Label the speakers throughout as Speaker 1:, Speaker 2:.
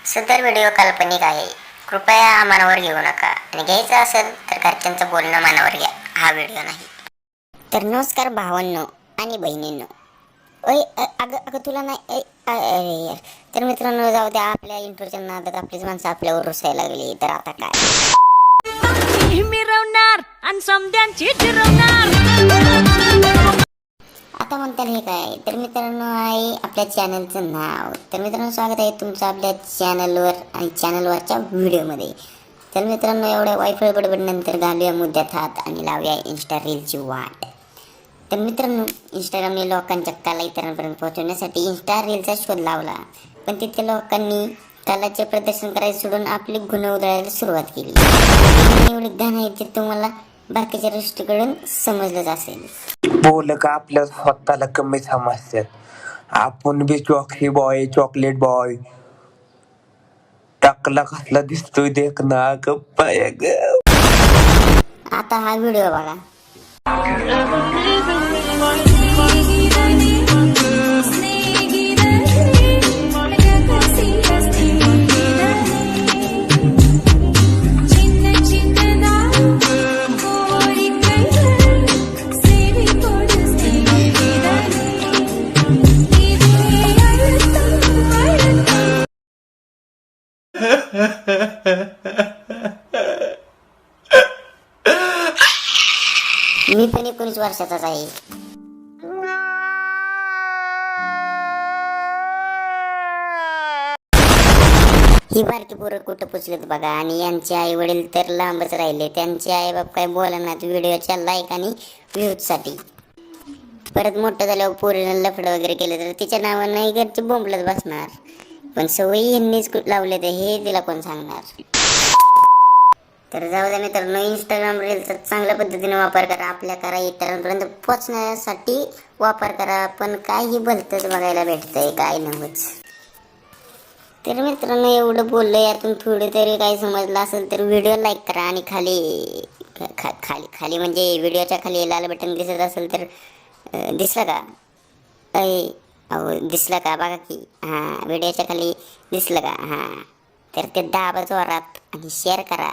Speaker 1: सदर व्हिडिओ काल्पनिक आहे. कृपया मनावर घेऊ नका आणि घ्यायचं असेल तर घरच्यांचं बोलणं मनावर घ्या. हा व्हिडिओ नाही. तर नमस्कार भावांनो आणि बहिणींनो. अगं तुला नाही अरे यार. तर मित्रांनो जाऊ द्या, आपल्या इंट्रोच्या नादात आपलीच माणसं आपल्यावर रुसायला लागली. तर आता काय
Speaker 2: मिरवणार आणि समद्यांची जिरवणार.
Speaker 1: आता म्हणताल हे काय. तर मित्रांनो आहे आपल्या चॅनलचं नाव. तर मित्रांनो स्वागत आहे तुमचं आपल्या चॅनलवर आणि चॅनलवरच्या व्हिडिओमध्ये. तर मित्रांनो एवढ्या वायफाय बडबडनंतर घालूया मुद्द्यात हात आणि लावूया इंस्टा रीलची वाट. तर मित्रांनो इंस्टाग्रामने लोकांच्या कला इतरांपर्यंत पोहोचवण्यासाठी इंस्टा रीलचा शोध लावला. पण तिथे लोकांनी कलाचे प्रदर्शन करायला सोडून आपली गुण उधळायला सुरुवात केली. एवढी घाण आहे ते तुम्हाला बाकीच्या दृष्टीकडून समजलंच असेल.
Speaker 3: बोल का आपल्या स्वतःला कमी समजतात. आपण बी चॉकलेट बॉय टाकला कसला दिसतोय देख ना गप्पा.
Speaker 1: आता हा व्हिडिओ बघा. मी पण 19 वर्षाचाच आहे. ही बारकी पोरं कुठं पुचलेत बघा. आणि यांचे आई वडील तर लांबच राहिले. त्यांचे आई बाप काय बोलणार व्हिडिओच्या लाईक आणि व्ह्यूजसाठी. परत मोठं झाल्यावर पोरीनं लफडं वगैरे केलं तर तिच्या नावानं घरचे बोंबलत बसणार. पण सवयी यांनीच लावले तर हे तिला कोण सांगणार. तर जाऊ द्या मित्रांनो, इंस्टाग्राम रीलचा चांगल्या पद्धतीने वापर करा. आपल्या करा इतरांपर्यंत पोहोचण्यासाठी वापर करा. पण काही भलतंच बघायला भेटतंय काय नव्हच. तर मित्रांनो एवढं बोललं यातून थोडं तरी काही समजलं असेल तर व्हिडिओ लाईक करा. आणि खाली खाली म्हणजे व्हिडिओच्या खाली लाल बटन दिसत असेल तर दिसलं का दिसलं का बघा की. हां व्हिडिओच्या खाली दिसलं का. हां तर ते दाबा जोरात आणि शेअर करा.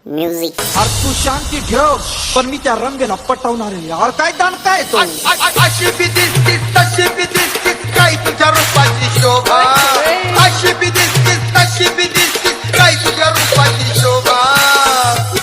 Speaker 1: म्युझिक.
Speaker 4: अरे तू शांती ठेव, पण मी त्या रंगेला पटवणार आहे यार. काय दांडताय तो.
Speaker 5: अशी बी दिसतीस तशी बी दिसतीस, काय तुझ्या रूपाची शोभा. अशी बी दिसतीस